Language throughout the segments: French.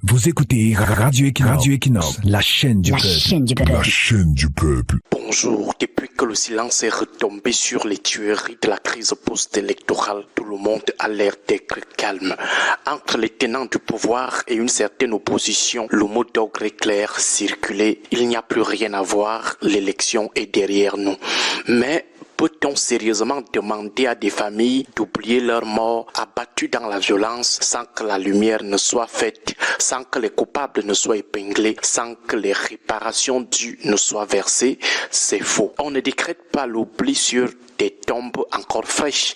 Vous écoutez Radio Equinox, la chaîne du peuple. La chaîne du peuple. Bonjour. Depuis que le silence est retombé sur les tueries de la crise post-électorale, tout le monde a l'air d'être calme. Entre les tenants du pouvoir et une certaine opposition, le mot d'ordre est clair, circulé. Il n'y a plus rien à voir, l'élection est derrière nous. Mais peut-on sérieusement demander à des familles d'oublier leurs morts abattus dans la violence sans que la lumière ne soit faite, sans que les coupables ne soient épinglés, sans que les réparations dues ne soient versées? C'est faux. On ne décrète pas l'oubli sur des tombes encore fraîches.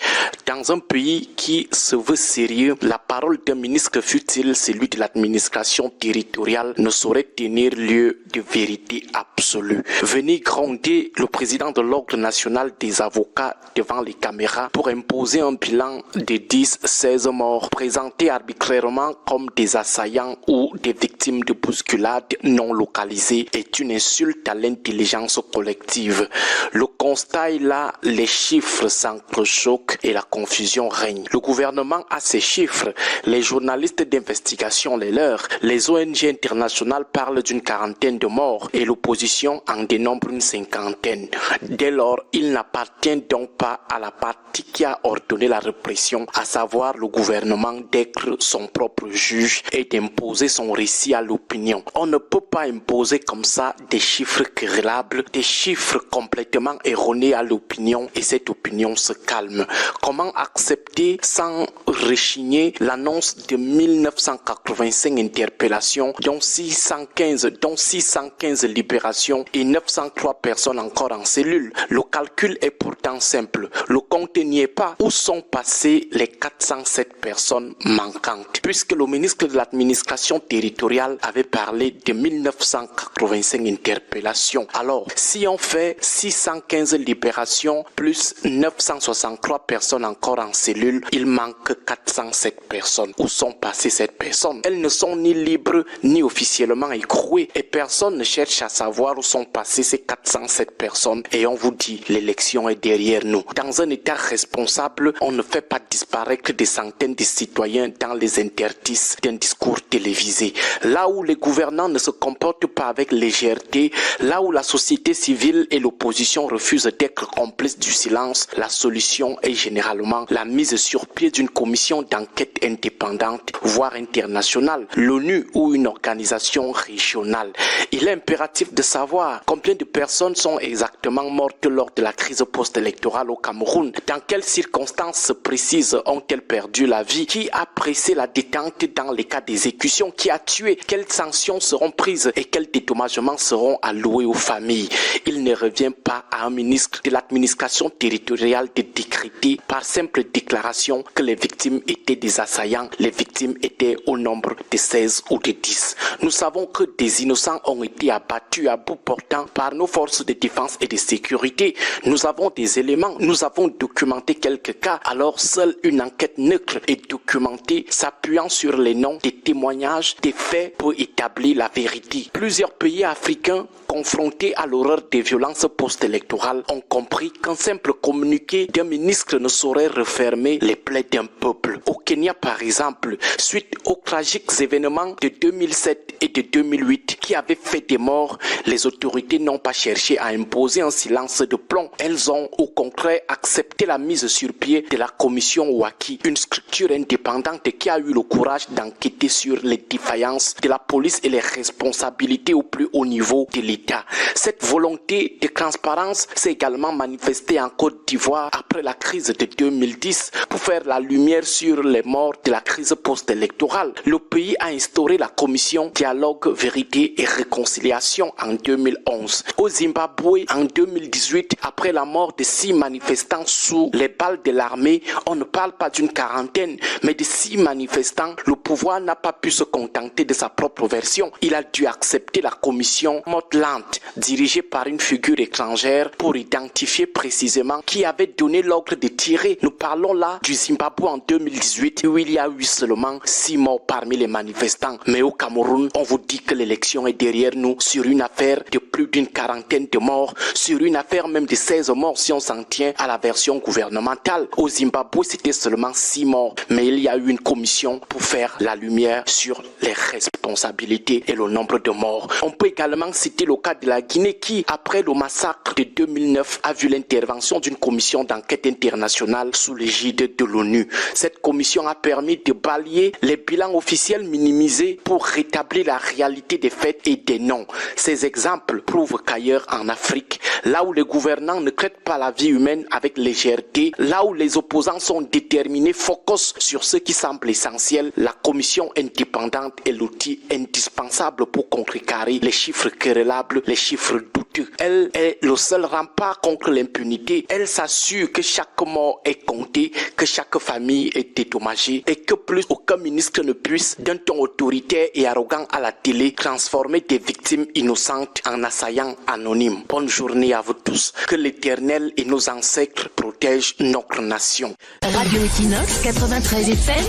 Dans un pays qui se veut sérieux, la parole d'un ministre, fût-il celui de l'administration territoriale, ne saurait tenir lieu de vérité absolue. Venir gronder le président de l'Ordre national des avocats devant les caméras pour imposer un bilan de 10-16 morts, présentés arbitrairement comme des assaillants ou des victimes de bousculades non localisées, est une insulte à l'intelligence collective. Le constat est là, les chiffres s'entrechoquent et la confusion règne. Le gouvernement a ses chiffres, les journalistes d'investigation les leurs, les ONG internationales parlent d'une quarantaine de morts et l'opposition en dénombre une cinquantaine. Dès lors, il n'appartient donc pas à la partie qui a ordonné la répression, à savoir le gouvernement, d'être son propre juge et d'imposer son récit à l'opinion. On ne peut pas imposer comme ça des chiffres querellables, des chiffres complètement erronés à l'opinion, et cette opinion se calme. Comment accepter sans rechigner l'annonce de 1985 interpellations, dont 615 libérations et 903 personnes encore en cellule? Le calcul est pourtant simple. Le compte n'y est pas. Où sont passées les 407 personnes manquantes? Puisque le ministre de l'administration territoriale avait parlé de 1985 interpellations. Alors, si on fait 615 libérations plus 963 personnes encore en cellule, il manque 407 personnes. Où sont passées ces personnes? Elles ne sont ni libres ni officiellement écrouées et personne ne cherche à savoir où sont passées ces 407 personnes. Et on vous dit, l'élection est derrière nous. Dans un État responsable, on ne fait pas disparaître des centaines de citoyens dans les interstices d'un discours télévisé. Là où les gouvernants ne se comportent pas avec légèreté, là où la société civile et l'opposition refusent d'être complices du silence, la solution est généralement la mise sur pied d'une commission d'enquête indépendante, voire internationale, l'ONU ou une organisation régionale. Il est impératif de savoir combien de personnes sont exactement mortes lors de la crise post-électorale au Cameroun, dans quelles circonstances précises ont-elles perdu la vie, qui a pressé la détente dans les cas d'exécution, qui a tué, quelles sanctions seront prises et quels dédommagements seront alloués aux familles. Il ne revient pas à un ministre de l'administration territoriale de décréter par simple déclaration que les victimes étaient des assaillants, les victimes étaient au nombre de 16 ou de 10. Nous savons que des innocents ont été abattus à bout portant par nos forces de défense et de sécurité. Nous avons des éléments, nous avons documenté quelques cas. Alors seule une enquête neutre et documentée s'appuyant sur les noms, des témoignages, des faits peut établir la vérité. Plusieurs pays africains confrontés à l'horreur des violences post-électorales ont compris qu'un simple communiqué d'un ministre ne saurait refermer les plaies d'un peuple. Au Kenya par exemple, suite aux tragiques événements de 2007 et de 2008 qui avaient fait des morts, les autorités n'ont pas cherché à imposer un silence de plomb. Elles ont au contraire accepté la mise sur pied de la commission Ouaki, une structure indépendante qui a eu le courage d'enquêter sur les défaillances de la police et les responsabilités au plus haut niveau de l'État. Cette volonté de transparence s'est également manifestée en Côte d'Ivoire après la crise de 2010 pour faire la lumière sur les morts de la crise post-électorale. Le pays a instauré la commission Dialogue, Vérité et Réconciliation en 2011. Au Zimbabwe, en 2018, après la mort de 6 manifestants sous les balles de l'armée, on ne parle pas d'une quarantaine, mais de 6 manifestants. Le pouvoir n'a pas pu se contenter de sa propre version. Il a dû accepter la commission Motland, dirigée par une figure étrangère, pour identifier précisément qui avait donné l'ordre de tirer. Nous parlons là du Zimbabwe en 2018, où il y a eu seulement 6 morts parmi les manifestants. Mais au Cameroun, on vous dit que l'élection est derrière nous sur une affaire de plus d'une quarantaine de morts sur une affaire même de 16 morts si on s'en tient à la version gouvernementale. Au Zimbabwe, c'était seulement 6 morts, mais il y a eu une commission pour faire la lumière sur les responsabilités et le nombre de morts. On peut également citer le cas de la Guinée qui, après le massacre de 2009, a vu l'intervention d'une commission d'enquête internationale sous l'égide de l'ONU. Cette commission a permis de balayer les bilans officiels minimisés pour rétablir la réalité des faits et des noms. Ces exemples prouvent qu'ailleurs en Afrique, là où les gouvernants ne traitent pas la vie humaine avec légèreté, là où les opposants sont déterminés, focus sur ce qui semble essentiel, la commission indépendante est l'outil indispensable pour contrecarrer les chiffres querellables, les chiffres douteux. Elle est le seul rempart contre l'impunité. Elle s'assure que chaque mort est compté, que chaque famille est dédommagée et que plus aucun ministre ne puisse, d'un ton autoritaire et arrogant à la télé, transformer des victimes innocentes en assaillants anonymes. Bonne journée à vous tous. Que l'Éternel et nos ancêtres protègent notre nation. Radio Equinox 93 FM,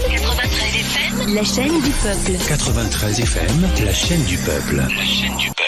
la chaîne du peuple. 93 FM, la chaîne du peuple. La chaîne du peuple.